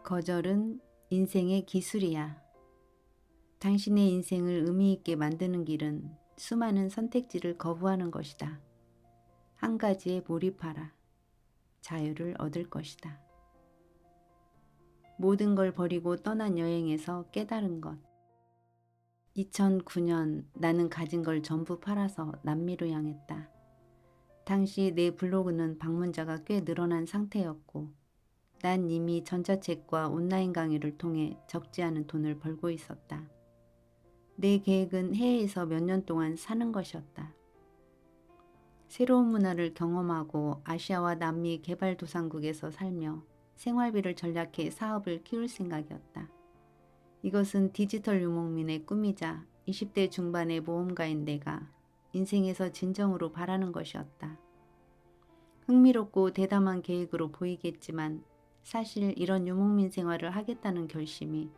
거절은 인생의 기술이야. 당신의 인생을 의미 있게 만드는 길은 수많은 선택지를 거부하는 것이다. 한 가지에 몰입하라. 자유를 얻을 것이다. 모든 걸 버리고 떠난 여행에서 깨달은 것. 2009년 나는 가진 걸 전부 팔아서 남미로 향했다. 당시 내 블로그는 방문자가 꽤 늘어난 상태였고 난 이미 전자책과 온라인 강의를 통해 적지 않은 돈을 벌고 있었다. 내 계획은 해외에서 몇 년 동안 사는 것이었다. 새로운 문화를 경험하고 아시아와 남미 개발도상국에서 살며 생활비를 절약해 사업을 키울 생각이었다. 이것은 디지털 유목민의 꿈이자 20대 중반의 모험가인 내가 인생에서 진정으로 바라는 것이었다. 흥미롭고 대담한 계획으로 보이겠지만 사실 이런 유목민 생활을 하겠다는 결심이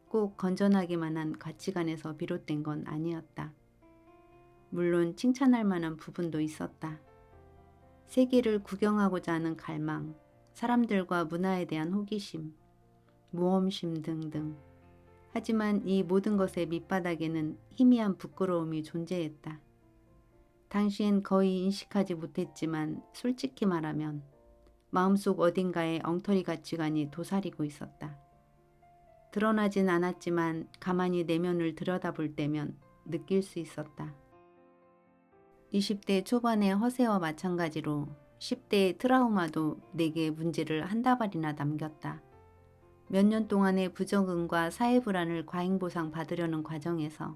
꼭 건전하기만 한 가치관에서 비롯된 건 아니었다. 물론 칭찬할 만한 부분도 있었다. 세계를 구경하고자 하는 갈망, 사람들과 문화에 대한 호기심, 모험심 등등. 하지만 이 모든 것의 밑바닥에는 희미한 부끄러움이 존재했다. 당시엔 거의 인식하지 못했지만 솔직히 말하면 마음속 어딘가에 엉터리 가치관이 도사리고 있었다. 드러나진 않았지만 가만히 내면을 들여다볼 때면 느낄 수 있었다. 20대 초반의 허세와 마찬가지로 10대의 트라우마도 내게 문제를 한 다발이나 남겼다. 몇 년 동안의 부적응과 사회불안을 과잉보상 받으려는 과정에서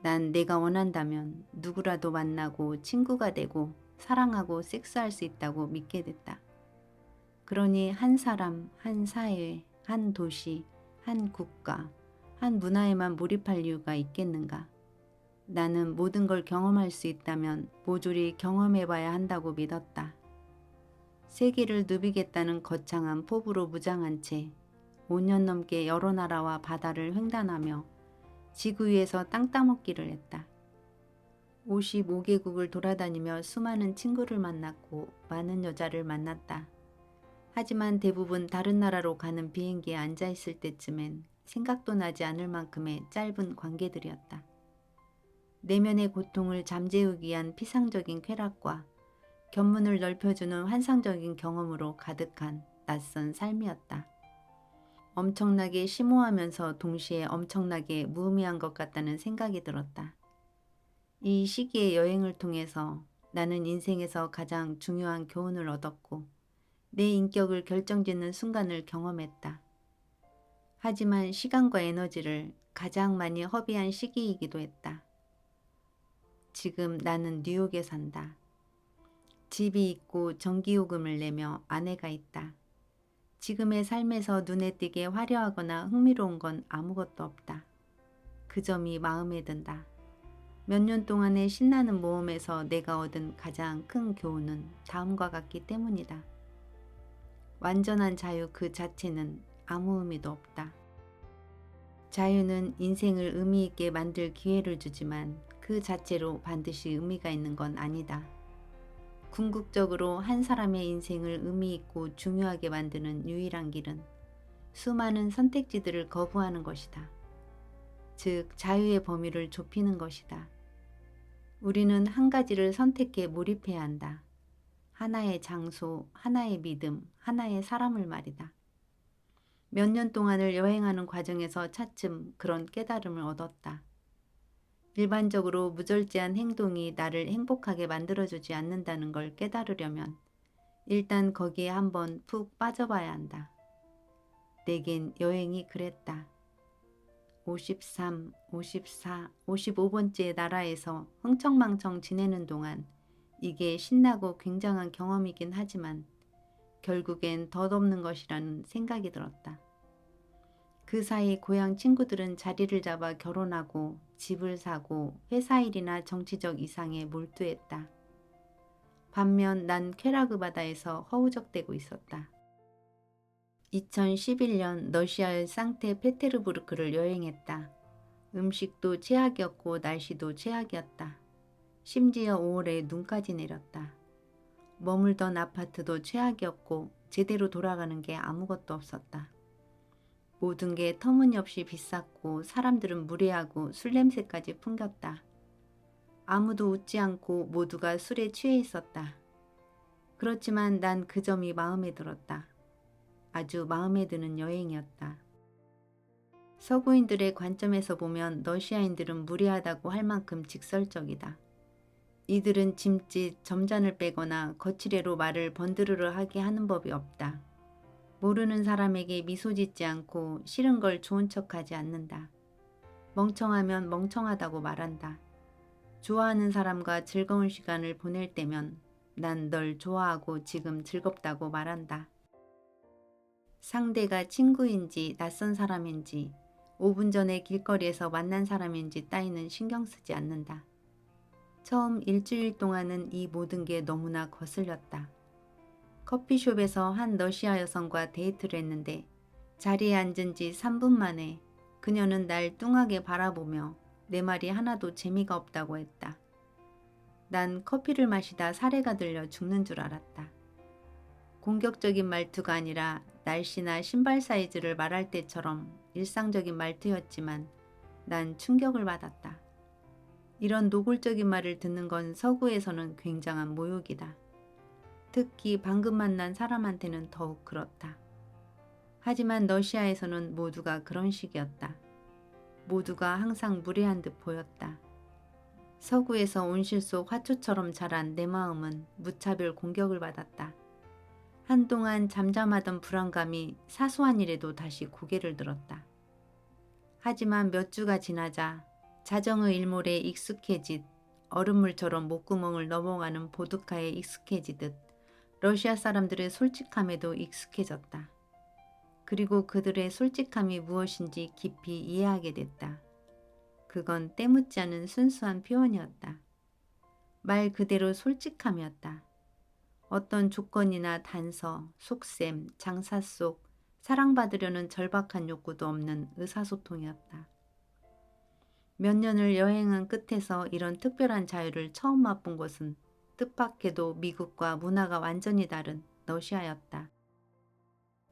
난 내가 원한다면 누구라도 만나고 친구가 되고 사랑하고 섹스할 수 있다고 믿게 됐다. 그러니 한 사람, 한 사회, 한 도시, 한 국가, 한 문화에만 몰입할 이유가 있겠는가? 나는 모든 걸 경험할 수 있다면 모조리 경험해봐야 한다고 믿었다. 세계를 누비겠다는 거창한 포부로 무장한 채 5년 넘게 여러 나라와 바다를 횡단하며 지구 위에서 땅 따먹기를 했다. 55개국을 돌아다니며 수많은 친구를 만났고 많은 여자를 만났다. 하지만 대부분 다른 나라로 가는 비행기에 앉아있을 때쯤엔 생각도 나지 않을 만큼의 짧은 관계들이었다. 내면의 고통을 잠재우기 위한 피상적인 쾌락과 견문을 넓혀주는 환상적인 경험으로 가득한 낯선 삶이었다. 엄청나게 심오하면서 동시에 엄청나게 무의미한 것 같다는 생각이 들었다. 이 시기의 여행을 통해서 나는 인생에서 가장 중요한 교훈을 얻었고 내 인격을 결정짓는 순간을 경험했다. 하지만 시간과 에너지를 가장 많이 허비한 시기이기도 했다. 지금 나는 뉴욕에 산다. 집이 있고 전기요금을 내며 아내가 있다. 지금의 삶에서 눈에 띄게 화려하거나 흥미로운 건 아무것도 없다. 그 점이 마음에 든다. 몇 년 동안의 신나는 모험에서 내가 얻은 가장 큰 교훈은 다음과 같기 때문이다. 완전한 자유 그 자체는 아무 의미도 없다. 자유는 인생을 의미 있게 만들 기회를 주지만 그 자체로 반드시 의미가 있는 건 아니다. 궁극적으로 한 사람의 인생을 의미 있고 중요하게 만드는 유일한 길은 수많은 선택지들을 거부하는 것이다. 즉, 자유의 범위를 좁히는 것이다. 우리는 한 가지를 선택해 몰입해야 한다. 하나의 장소, 하나의 믿음, 하나의 사람을 말이다. 몇 년 동안을 여행하는 과정에서 차츰 그런 깨달음을 얻었다. 일반적으로 무절제한 행동이 나를 행복하게 만들어주지 않는다는 걸 깨달으려면 일단 거기에 한번 푹 빠져봐야 한다. 내겐 여행이 그랬다. 53, 54, 55번째 나라에서 흥청망청 지내는 동안 이게 신나고 굉장한 경험이긴 하지만 결국엔 덧없는 것이라는 생각이 들었다. 그 사이 고향 친구들은 자리를 잡아 결혼하고 집을 사고 회사 일이나 정치적 이상에 몰두했다. 반면 난 쾌락의 바다에서 허우적대고 있었다. 2011년 러시아의 상트페테르부르크를 여행했다. 음식도 최악이었고 날씨도 최악이었다. 심지어 5월에 눈까지 내렸다. 머물던 아파트도 최악이었고 제대로 돌아가는 게 아무것도 없었다. 모든 게 터무니없이 비쌌고 사람들은 무례하고 술 냄새까지 풍겼다. 아무도 웃지 않고 모두가 술에 취해 있었다. 그렇지만 난 그 점이 마음에 들었다. 아주 마음에 드는 여행이었다. 서구인들의 관점에서 보면 러시아인들은 무례하다고 할 만큼 직설적이다. 이들은 짐짓, 점잔을 빼거나 거칠애로 말을 번드르르 하게 하는 법이 없다. 모르는 사람에게 미소 짓지 않고 싫은 걸 좋은 척하지 않는다. 멍청하면 멍청하다고 말한다. 좋아하는 사람과 즐거운 시간을 보낼 때면 난 널 좋아하고 지금 즐겁다고 말한다. 상대가 친구인지 낯선 사람인지 5분 전에 길거리에서 만난 사람인지 따위는 신경 쓰지 않는다. 처음 일주일 동안은 이 모든 게 너무나 거슬렸다. 커피숍에서 한 러시아 여성과 데이트를 했는데 자리에 앉은 지 3분 만에 그녀는 날 뚱하게 바라보며 내 말이 하나도 재미가 없다고 했다. 난 커피를 마시다 사례가 들려 죽는 줄 알았다. 공격적인 말투가 아니라 날씨나 신발 사이즈를 말할 때처럼 일상적인 말투였지만 난 충격을 받았다. 이런 노골적인 말을 듣는 건 서구에서는 굉장한 모욕이다. 특히 방금 만난 사람한테는 더욱 그렇다. 하지만 러시아에서는 모두가 그런 식이었다. 모두가 항상 무례한 듯 보였다. 서구에서 온실 속 화초처럼 자란 내 마음은 무차별 공격을 받았다. 한동안 잠잠하던 불안감이 사소한 일에도 다시 고개를 들었다. 하지만 몇 주가 지나자 자정의 일몰에 익숙해짓 얼음물처럼 목구멍을 넘어가는 보드카에 익숙해지듯 러시아 사람들의 솔직함에도 익숙해졌다. 그리고 그들의 솔직함이 무엇인지 깊이 이해하게 됐다. 그건 때묻지 않은 순수한 표현이었다. 말 그대로 솔직함이었다. 어떤 조건이나 단서, 속셈, 장사 속 사랑받으려는 절박한 욕구도 없는 의사소통이었다. 몇 년을 여행한 끝에서 이런 특별한 자유를 처음 맛본 곳은 뜻밖에도 미국과 문화가 완전히 다른 러시아였다.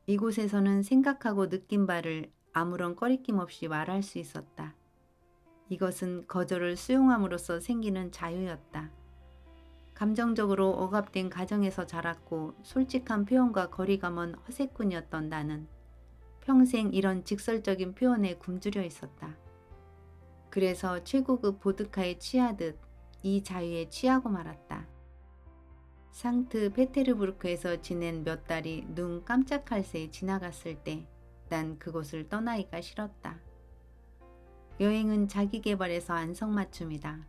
이곳에서는 생각하고 느낀 바를 아무런 꺼리낌 없이 말할 수 있었다. 이것은 거절을 수용함으로써 생기는 자유였다. 감정적으로 억압된 가정에서 자랐고 솔직한 표현과 거리가 먼 허세꾼이었던 나는 평생 이런 직설적인 표현에 굶주려 있었다. 그래서 최고급 보드카에 취하듯 이 자유에 취하고 말았다. 상트페테르부르크에서 지낸 몇 달이 눈 깜짝할 새에 지나갔을 때 난 그곳을 떠나기가 싫었다. 여행은 자기계발에서 안성맞춤이다.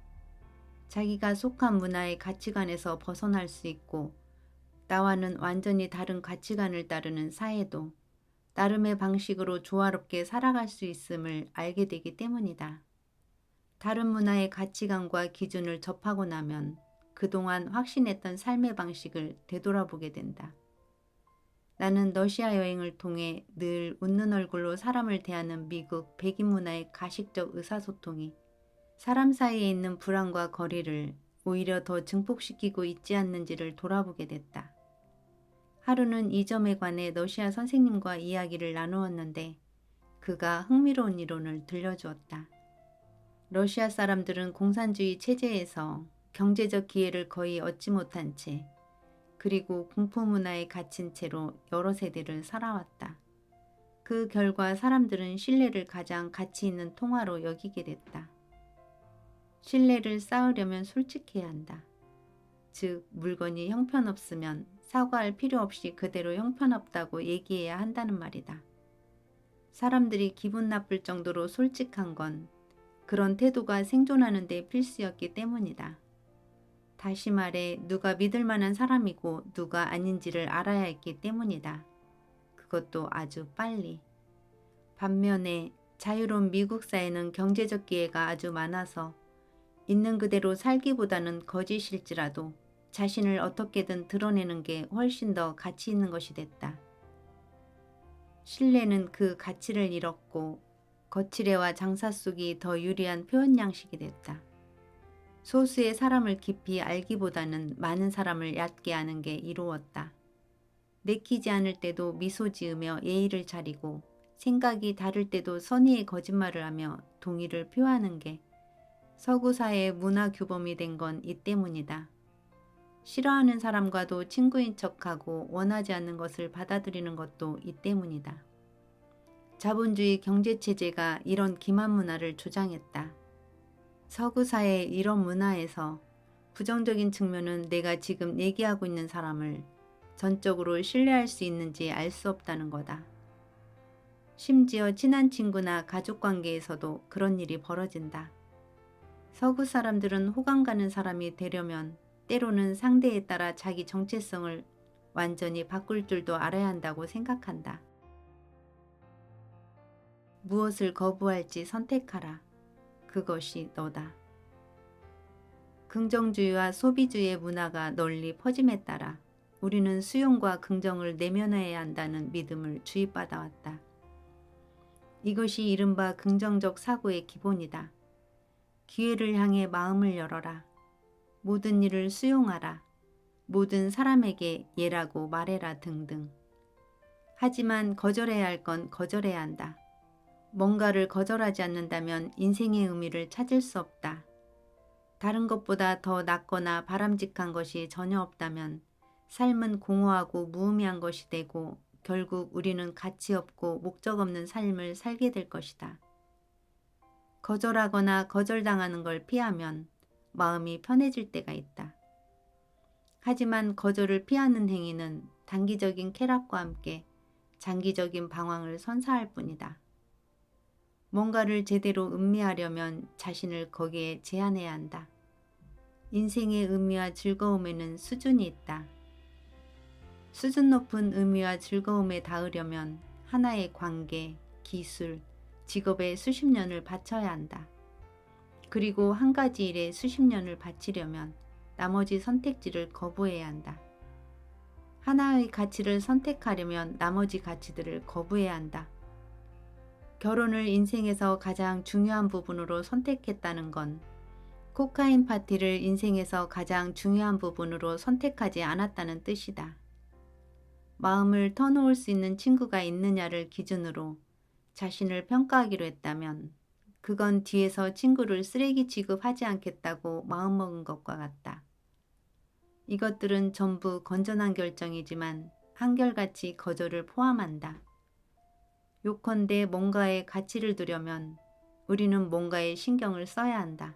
자기가 속한 문화의 가치관에서 벗어날 수 있고 나와는 완전히 다른 가치관을 따르는 사회도 나름의 방식으로 조화롭게 살아갈 수 있음을 알게 되기 때문이다. 다른 문화의 가치관과 기준을 접하고 나면 그동안 확신했던 삶의 방식을 되돌아보게 된다. 나는 러시아 여행을 통해 늘 웃는 얼굴로 사람을 대하는 미국 백인 문화의 가식적 의사소통이 사람 사이에 있는 불안과 거리를 오히려 더 증폭시키고 있지 않는지를 돌아보게 됐다. 하루는 이 점에 관해 러시아 선생님과 이야기를 나누었는데 그가 흥미로운 이론을 들려주었다. 러시아 사람들은 공산주의 체제에서 경제적 기회를 거의 얻지 못한 채 그리고 공포 문화에 갇힌 채로 여러 세대를 살아왔다. 그 결과 사람들은 신뢰를 가장 가치 있는 통화로 여기게 됐다. 신뢰를 쌓으려면 솔직해야 한다. 즉 물건이 형편없으면 사과할 필요 없이 그대로 형편없다고 얘기해야 한다는 말이다. 사람들이 기분 나쁠 정도로 솔직한 건 그런 태도가 생존하는 데 필수였기 때문이다. 다시 말해 누가 믿을 만한 사람이고 누가 아닌지를 알아야 했기 때문이다. 그것도 아주 빨리. 반면에 자유로운 미국 사회는 경제적 기회가 아주 많아서 있는 그대로 살기보다는 거짓일지라도 자신을 어떻게든 드러내는 게 훨씬 더 가치 있는 것이 됐다. 신뢰는 그 가치를 잃었고 거칠애와 장사 속이 더 유리한 표현 양식이 됐다. 소수의 사람을 깊이 알기보다는 많은 사람을 얕게 아는 게 이로웠다. 내키지 않을 때도 미소 지으며 예의를 차리고 생각이 다를 때도 선의의 거짓말을 하며 동의를 표하는 게 서구 사회의 문화 규범이 된 건 이 때문이다. 싫어하는 사람과도 친구인 척하고 원하지 않는 것을 받아들이는 것도 이 때문이다. 자본주의 경제체제가 이런 기만 문화를 조장했다. 서구 사회의 이런 문화에서 부정적인 측면은 내가 지금 얘기하고 있는 사람을 전적으로 신뢰할 수 있는지 알 수 없다는 거다. 심지어 친한 친구나 가족 관계에서도 그런 일이 벌어진다. 서구 사람들은 호감 가는 사람이 되려면 때로는 상대에 따라 자기 정체성을 완전히 바꿀 줄도 알아야 한다고 생각한다. 무엇을 거부할지 선택하라. 그것이 너다. 긍정주의와 소비주의의 문화가 널리 퍼짐에 따라 우리는 수용과 긍정을 내면화해야 한다는 믿음을 주입받아왔다. 이것이 이른바 긍정적 사고의 기본이다. 기회를 향해 마음을 열어라. 모든 일을 수용하라. 모든 사람에게 예라고 말해라 등등. 하지만 거절해야 할 건 거절해야 한다. 뭔가를 거절하지 않는다면 인생의 의미를 찾을 수 없다. 다른 것보다 더 낫거나 바람직한 것이 전혀 없다면 삶은 공허하고 무의미한 것이 되고 결국 우리는 가치 없고 목적 없는 삶을 살게 될 것이다. 거절하거나 거절당하는 걸 피하면 마음이 편해질 때가 있다. 하지만 거절을 피하는 행위는 단기적인 쾌락과 함께 장기적인 방황을 선사할 뿐이다. 뭔가를 제대로 음미하려면 자신을 거기에 제한해야 한다. 인생의 의미와 즐거움에는 수준이 있다. 수준 높은 의미와 즐거움에 닿으려면 하나의 관계, 기술, 직업에 수십 년을 바쳐야 한다. 그리고 한 가지 일에 수십 년을 바치려면 나머지 선택지를 거부해야 한다. 하나의 가치를 선택하려면 나머지 가치들을 거부해야 한다. 결혼을 인생에서 가장 중요한 부분으로 선택했다는 건 코카인 파티를 인생에서 가장 중요한 부분으로 선택하지 않았다는 뜻이다. 마음을 터놓을 수 있는 친구가 있느냐를 기준으로 자신을 평가하기로 했다면 그건 뒤에서 친구를 쓰레기 취급하지 않겠다고 마음먹은 것과 같다. 이것들은 전부 건전한 결정이지만 한결같이 거절을 포함한다. 요컨대 뭔가에 가치를 두려면 우리는 뭔가에 신경을 써야 한다.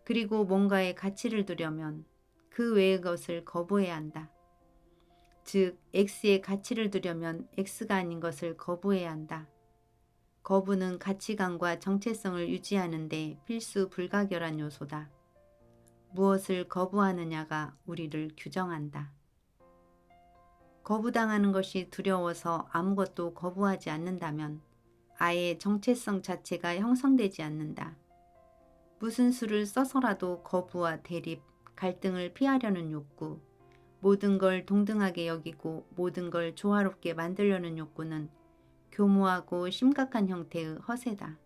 그리고 뭔가에 가치를 두려면 그 외의 것을 거부해야 한다. 즉, X에 가치를 두려면 X가 아닌 것을 거부해야 한다. 거부는 가치관과 정체성을 유지하는 데 필수 불가결한 요소다. 무엇을 거부하느냐가 우리를 규정한다. 거부당하는 것이 두려워서 아무것도 거부하지 않는다면 아예 정체성 자체가 형성되지 않는다. 무슨 수를 써서라도 거부와 대립, 갈등을 피하려는 욕구, 모든 걸 동등하게 여기고 모든 걸 조화롭게 만들려는 욕구는 교모하고 심각한 형태의 허세다.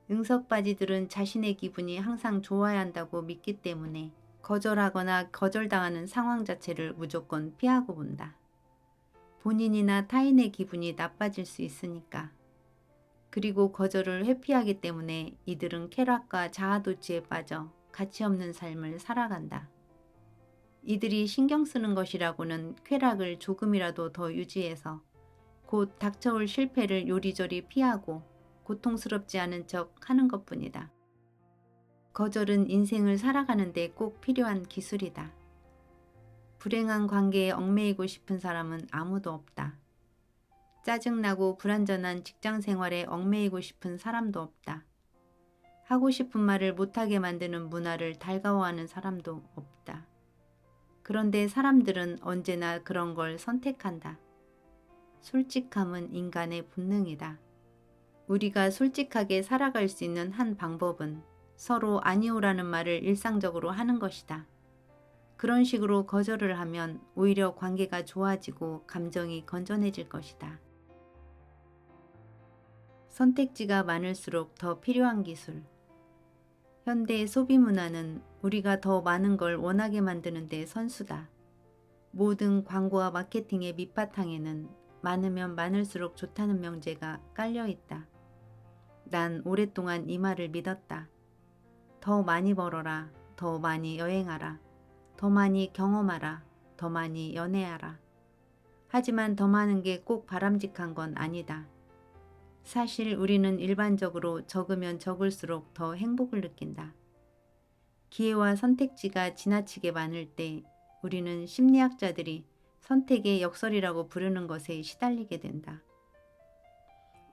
응석바지들은 자신의 기분이 항상 좋아야 한다고 믿기 때문에 거절하거나 거절당하는 상황 자체를 무조건 피하고 본다. 본인이나 타인의 기분이 나빠질 수 있으니까. 그리고 거절을 회피하기 때문에 이들은 쾌락과 자아도취에 빠져 가치 없는 삶을 살아간다. 이들이 신경 쓰는 것이라고는 쾌락을 조금이라도 더 유지해서 곧 닥쳐올 실패를 요리조리 피하고 고통스럽지 않은 척 하는 것뿐이다. 거절은 인생을 살아가는 데 꼭 필요한 기술이다. 불행한 관계에 얽매이고 싶은 사람은 아무도 없다. 짜증나고 불완전한 직장 생활에 얽매이고 싶은 사람도 없다. 하고 싶은 말을 못하게 만드는 문화를 달가워하는 사람도 없다. 그런데 사람들은 언제나 그런 걸 선택한다. 솔직함은 인간의 본능이다. 우리가 솔직하게 살아갈 수 있는 한 방법은 서로 아니오라는 말을 일상적으로 하는 것이다. 그런 식으로 거절을 하면 오히려 관계가 좋아지고 감정이 건전해질 것이다. 선택지가 많을수록 더 필요한 기술. 현대의 소비 문화는 우리가 더 많은 걸 원하게 만드는 데 선수다. 모든 광고와 마케팅의 밑바탕에는 많으면 많을수록 좋다는 명제가 깔려 있다. 난 오랫동안 이 말을 믿었다. 더 많이 벌어라, 더 많이 여행하라, 더 많이 경험하라, 더 많이 연애하라. 하지만 더 많은 게 꼭 바람직한 건 아니다. 사실 우리는 일반적으로 적으면 적을수록 더 행복을 느낀다. 기회와 선택지가 지나치게 많을 때 우리는 심리학자들이 선택의 역설이라고 부르는 것에 시달리게 된다.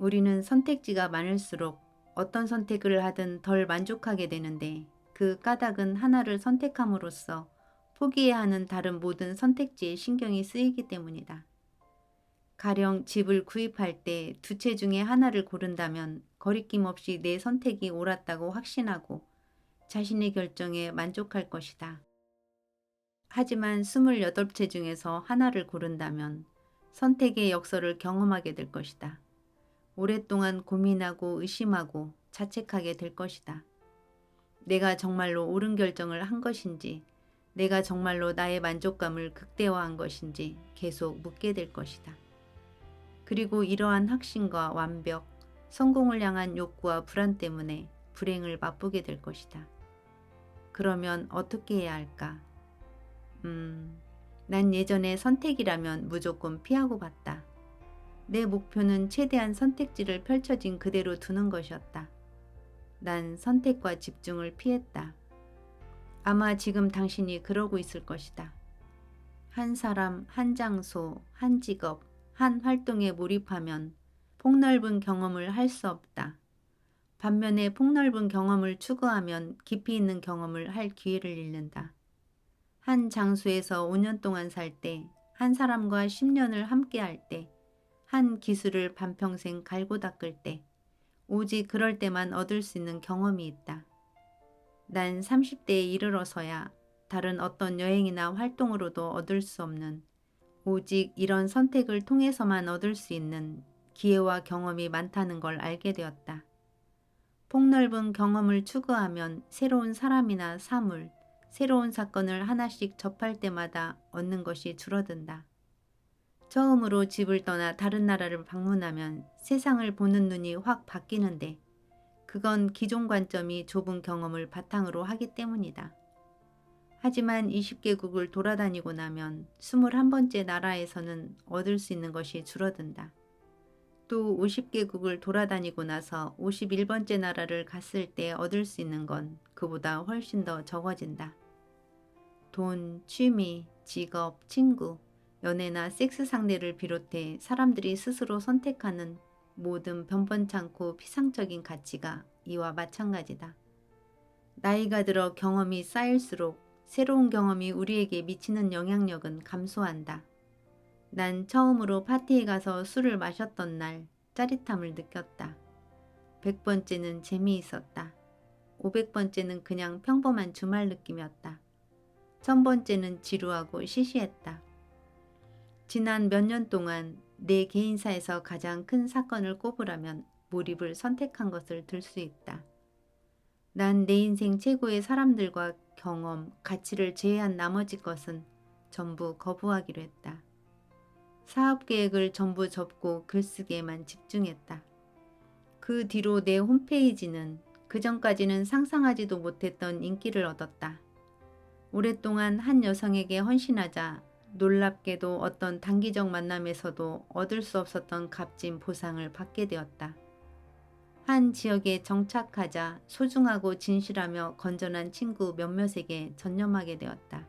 우리는 선택지가 많을수록 어떤 선택을 하든 덜 만족하게 되는데 그 까닭은 하나를 선택함으로써 포기해야 하는 다른 모든 선택지에 신경이 쓰이기 때문이다. 가령 집을 구입할 때 두 채 중에 하나를 고른다면 거리낌 없이 내 선택이 옳았다고 확신하고 자신의 결정에 만족할 것이다. 하지만 28채 중에서 하나를 고른다면 선택의 역설을 경험하게 될 것이다. 오랫동안 고민하고 의심하고 자책하게 될 것이다. 내가 정말로 옳은 결정을 한 것인지, 내가 정말로 나의 만족감을 극대화한 것인지 계속 묻게 될 것이다. 그리고 이러한 확신과 완벽, 성공을 향한 욕구와 불안 때문에 불행을 맛보게 될 것이다. 그러면 어떻게 해야 할까? 난 예전에 선택이라면 무조건 피하고 봤다. 내 목표는 최대한 선택지를 펼쳐진 그대로 두는 것이었다. 난 선택과 집중을 피했다. 아마 지금 당신이 그러고 있을 것이다. 한 사람, 한 장소, 한 직업, 한 활동에 몰입하면 폭넓은 경험을 할 수 없다. 반면에 폭넓은 경험을 추구하면 깊이 있는 경험을 할 기회를 잃는다. 한 장소에서 5년 동안 살 때, 한 사람과 10년을 함께 할 때, 한 기술을 반평생 갈고 닦을 때, 오직 그럴 때만 얻을 수 있는 경험이 있다. 난 30대에 이르러서야 다른 어떤 여행이나 활동으로도 얻을 수 없는, 오직 이런 선택을 통해서만 얻을 수 있는 기회와 경험이 많다는 걸 알게 되었다. 폭넓은 경험을 추구하면 새로운 사람이나 사물, 새로운 사건을 하나씩 접할 때마다 얻는 것이 줄어든다. 처음으로 집을 떠나 다른 나라를 방문하면 세상을 보는 눈이 확 바뀌는데 그건 기존 관점이 좁은 경험을 바탕으로 하기 때문이다. 하지만 20개국을 돌아다니고 나면 21번째 나라에서는 얻을 수 있는 것이 줄어든다. 또 50개국을 돌아다니고 나서 51번째 나라를 갔을 때 얻을 수 있는 건 그보다 훨씬 더 적어진다. 돈, 취미, 직업, 친구, 연애나 섹스 상대를 비롯해 사람들이 스스로 선택하는 모든 변변찮고 피상적인 가치가 이와 마찬가지다. 나이가 들어 경험이 쌓일수록 새로운 경험이 우리에게 미치는 영향력은 감소한다. 난 처음으로 파티에 가서 술을 마셨던 날 짜릿함을 느꼈다. 100번째는 재미있었다. 500번째는 그냥 평범한 주말 느낌이었다. 1000번째는 지루하고 시시했다. 지난 몇 년 동안 내 개인사에서 가장 큰 사건을 꼽으라면 몰입을 선택한 것을 들 수 있다. 난 내 인생 최고의 사람들과 경험, 가치를 제외한 나머지 것은 전부 거부하기로 했다. 사업 계획을 전부 접고 글쓰기에만 집중했다. 그 뒤로 내 홈페이지는 그전까지는 상상하지도 못했던 인기를 얻었다. 오랫동안 한 여성에게 헌신하자 놀랍게도 어떤 단기적 만남에서도 얻을 수 없었던 값진 보상을 받게 되었다. 한 지역에 정착하자 소중하고 진실하며 건전한 친구 몇몇에게 전념하게 되었다.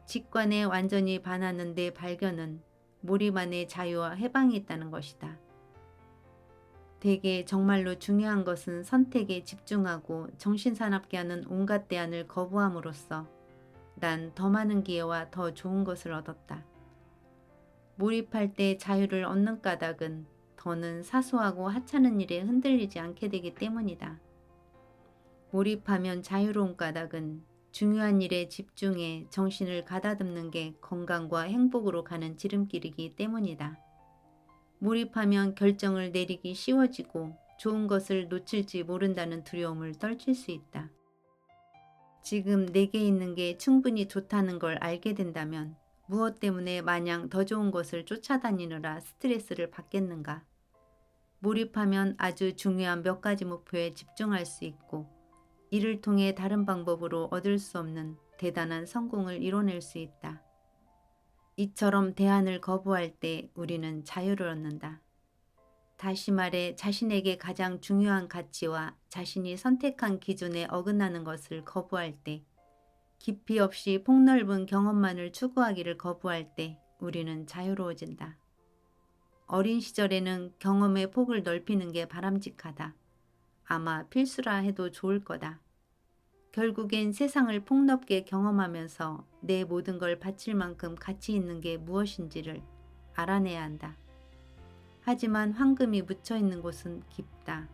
직관에 완전히 반하는 내 발견은 몰입 안에 자유와 해방이 있다는 것이다. 대개 정말로 중요한 것은 선택에 집중하고 정신사납게 하는 온갖 대안을 거부함으로써 난 더 많은 기회와 더 좋은 것을 얻었다. 몰입할 때 자유를 얻는 까닭은 더는 사소하고 하찮은 일에 흔들리지 않게 되기 때문이다. 몰입하면 자유로운 까닭은 중요한 일에 집중해 정신을 가다듬는 게 건강과 행복으로 가는 지름길이기 때문이다. 몰입하면 결정을 내리기 쉬워지고 좋은 것을 놓칠지 모른다는 두려움을 떨칠 수 있다. 지금 내게 있는 게 충분히 좋다는 걸 알게 된다면 무엇 때문에 마냥 더 좋은 것을 쫓아다니느라 스트레스를 받겠는가? 몰입하면 아주 중요한 몇 가지 목표에 집중할 수 있고 이를 통해 다른 방법으로 얻을 수 없는 대단한 성공을 이뤄낼 수 있다. 이처럼 대안을 거부할 때 우리는 자유를 얻는다. 다시 말해 자신에게 가장 중요한 가치와 자신이 선택한 기준에 어긋나는 것을 거부할 때, 깊이 없이 폭넓은 경험만을 추구하기를 거부할 때 우리는 자유로워진다. 어린 시절에는 경험의 폭을 넓히는 게 바람직하다. 아마 필수라 해도 좋을 거다. 결국엔 세상을 폭넓게 경험하면서 내 모든 걸 바칠 만큼 가치 있는 게 무엇인지를 알아내야 한다. 하지만 황금이 묻혀있는 곳은 깊다.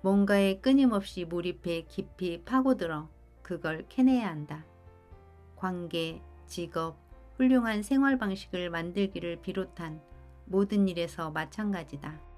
뭔가에 끊임없이 몰입해 깊이 파고들어 그걸 캐내야 한다. 관계, 직업, 훌륭한 생활 방식을 만들기를 비롯한 모든 일에서 마찬가지다.